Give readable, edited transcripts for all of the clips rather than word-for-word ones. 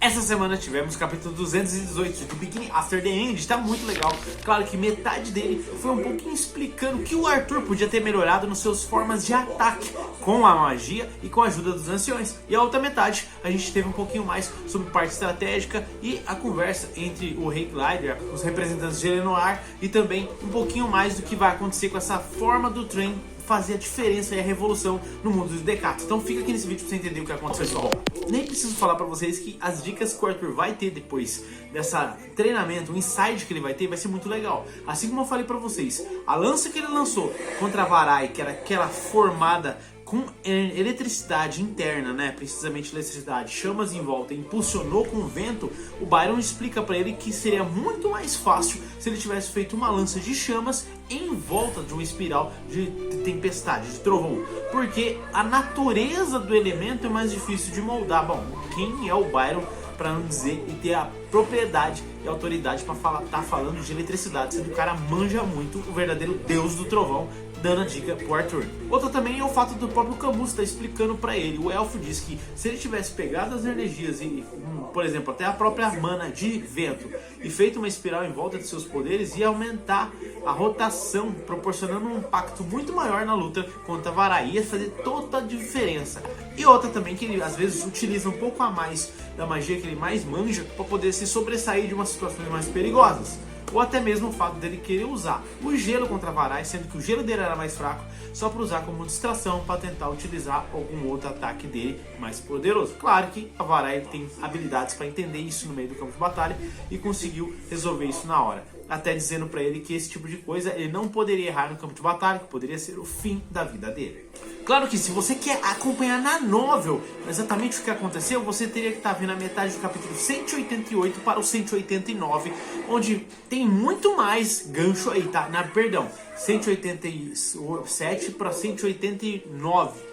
Essa semana tivemos o capítulo 218 do Beginning After the End, tá muito legal. Claro que metade dele foi um pouquinho explicando que o Arthur podia ter melhorado nas suas formas de ataque com a magia e com a ajuda dos anciões. E a outra metade a gente teve um pouquinho mais sobre parte estratégica e a conversa entre o Rei Glider, os representantes de Elenoir e também um pouquinho mais do que vai acontecer com essa forma do trem fazer a diferença e a revolução no mundo do Decato. Então fica aqui nesse vídeo pra você entender o que aconteceu, pessoal. Nem preciso falar pra vocês que as dicas que o Arthur vai ter depois dessa treinamento, o insight que ele vai ter, vai ser muito legal. Assim como eu falei pra vocês, a lança que ele lançou contra a Varai, que era aquela formada com eletricidade interna, né? Precisamente eletricidade, chamas em volta, impulsionou com o vento. O Byron explica para ele que seria muito mais fácil se ele tivesse feito uma lança de chamas em volta de uma espiral de tempestade, de trovão, porque a natureza do elemento é mais difícil de moldar. Bom, quem é o Byron para não dizer e ter a propriedade e autoridade para tá falando de eletricidade, sendo que o cara manja muito, o verdadeiro deus do trovão, dando a dica pro Arthur. Outra também é o fato do próprio Camus estar explicando para ele. O elfo diz que se ele tivesse pegado as energias e, por exemplo, até a própria mana de vento e feito uma espiral em volta de seus poderes, ia aumentar a rotação, proporcionando um impacto muito maior na luta contra a Varai. Ia fazer toda a diferença. E outra também que ele às vezes utiliza um pouco a mais da magia que ele mais manja para poder se sobressair de umas situações mais perigosas. Ou até mesmo o fato dele querer usar o gelo contra a Varai, sendo que o gelo dele era mais fraco, só para usar como distração para tentar utilizar algum outro ataque dele mais poderoso. Claro que a Varai tem habilidades para entender isso no meio do campo de batalha e conseguiu resolver isso na hora. Até dizendo para ele que esse tipo de coisa ele não poderia errar no campo de batalha, que poderia ser o fim da vida dele. Claro que se você quer acompanhar na novel exatamente o que aconteceu, você teria que estar vendo a metade do capítulo 188 para o 189, onde tem muito mais gancho aí, tá? Perdão, 187 para 189.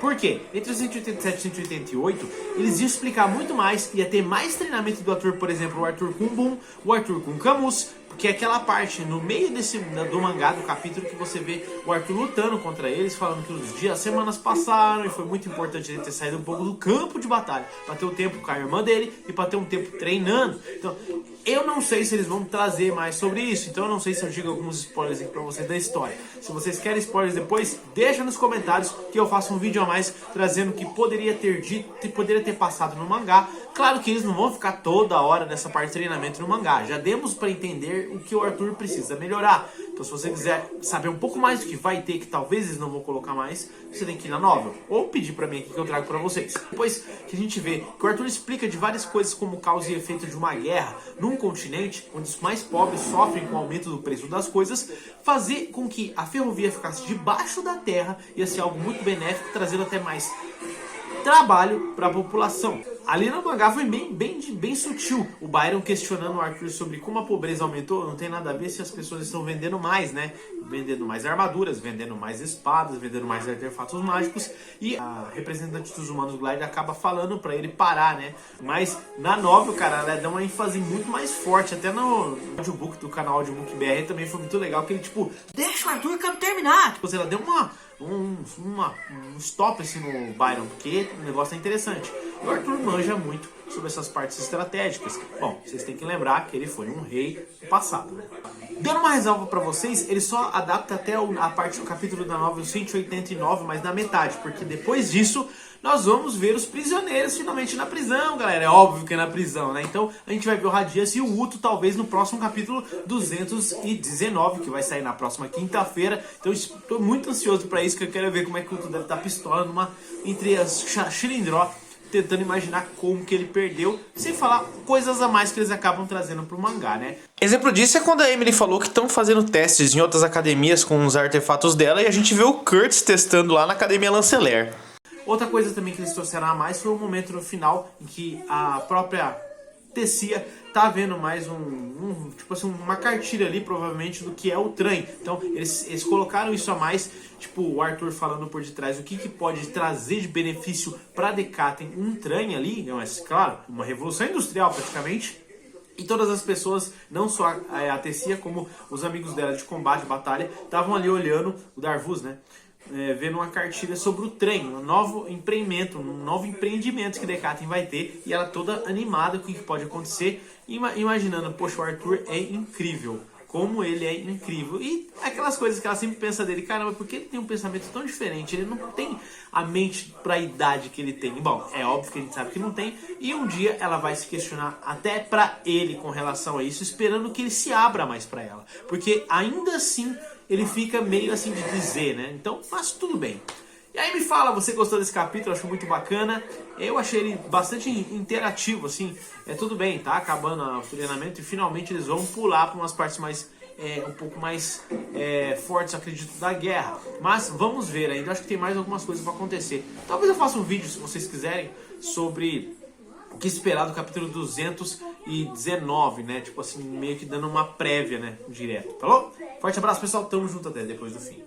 Por quê? Entre 187 e 188, eles iam explicar muito mais, ia ter mais treinamento do Arthur, por exemplo, o Arthur com Boom, o Arthur com Camus, porque é aquela parte no meio do mangá, do capítulo, que você vê o Arthur lutando contra eles, falando que os dias, as semanas passaram e foi muito importante ele ter saído um pouco do campo de batalha, para ter um tempo com a irmã dele e para ter um tempo treinando. Então, eu não sei se eles vão trazer mais sobre isso, então eu não sei se eu digo alguns spoilers aqui pra vocês da história. Se vocês querem spoilers depois, deixa nos comentários que eu faço um vídeo a mais trazendo o que poderia ter dito e poderia ter passado no mangá. Claro que eles não vão ficar toda hora nessa parte de treinamento no mangá, já demos para entender o que o Arthur precisa melhorar. Então se você quiser saber um pouco mais do que vai ter, que talvez eles não vão colocar mais, você tem que ir na novel, ou pedir pra mim aqui que eu trago pra vocês. Depois que a gente vê que o Arthur explica de várias coisas como causa e efeito de uma guerra num continente onde os mais pobres sofrem com o aumento do preço das coisas, fazer com que a ferrovia ficasse debaixo da terra ia ser algo muito benéfico, trazendo até mais trabalho para a população. Ali no mangá foi bem sutil. O Byron questionando o Arthur sobre como a pobreza aumentou. Não tem nada a ver se as pessoas estão vendendo mais, né? Vendendo mais armaduras, vendendo mais espadas, vendendo mais artefatos mágicos. E a representante dos humanos, Glide, acaba falando para ele parar, né? Mas na novel, cara, ela dá uma ênfase muito mais forte. Até no audiobook do canal Audiobook BR também foi muito legal. Que ele, tipo, deixa o Arthur, eu quero terminar. Tipo, ela deu um stop assim no Byron, porque o negócio é interessante. O Arthur manja muito sobre essas partes estratégicas. Bom, vocês têm que lembrar que ele foi um rei do passado, né? Dando uma ressalva pra vocês, ele só adapta até a parte do capítulo da novel 189, mas na metade, porque depois disso nós vamos ver os prisioneiros finalmente na prisão, galera. É óbvio que é na prisão, né? Então a gente vai ver o Radius e o Uto talvez no próximo capítulo 219, que vai sair na próxima quinta-feira. Então estou muito ansioso pra isso, que eu quero ver como é que o Uto deve estar pistola entre as Chilindró, tentando imaginar como que ele perdeu, sem falar coisas a mais que eles acabam trazendo pro mangá, né? Exemplo disso é quando a Emily falou que estão fazendo testes em outras academias com os artefatos dela, e a gente vê o Kurtz testando lá na Academia Lanceler. Outra coisa também que eles trouxeram a mais foi o momento no final em que a própria Tessia tá vendo mais tipo assim, uma cartilha ali, provavelmente, do que é o trem. Então eles colocaram isso a mais, tipo o Arthur falando por detrás o que pode trazer de benefício para Decatem um trem ali, não é claro, uma revolução industrial praticamente. E todas as pessoas, não só a Tessia, como os amigos dela de combate, de batalha, estavam ali olhando o Darvus, né? vendo uma cartilha sobre o trem, um novo empreendimento que Decatem vai ter, e ela toda animada com o que pode acontecer, imaginando, poxa, o Arthur é incrível, como ele é incrível, e aquelas coisas que ela sempre pensa dele, caramba, por que ele tem um pensamento tão diferente, ele não tem a mente para a idade que ele tem. Bom, é óbvio que a gente sabe que não tem, e um dia ela vai se questionar até para ele com relação a isso, esperando que ele se abra mais para ela, porque ainda assim ele fica meio assim de dizer, né? Então, mas tudo bem. E aí me fala, você gostou desse capítulo? Eu acho muito bacana. Eu achei ele bastante interativo, assim. Tudo bem, tá acabando o treinamento e finalmente eles vão pular para umas partes mais um pouco mais fortes, acredito, da guerra. Mas vamos ver ainda, acho que tem mais algumas coisas para acontecer. Talvez eu faça um vídeo, se vocês quiserem, sobre o que esperar do capítulo 219, né? Tipo assim, meio que dando uma prévia, né? Direto, falou? Forte abraço, pessoal. Tamo junto até depois do fim.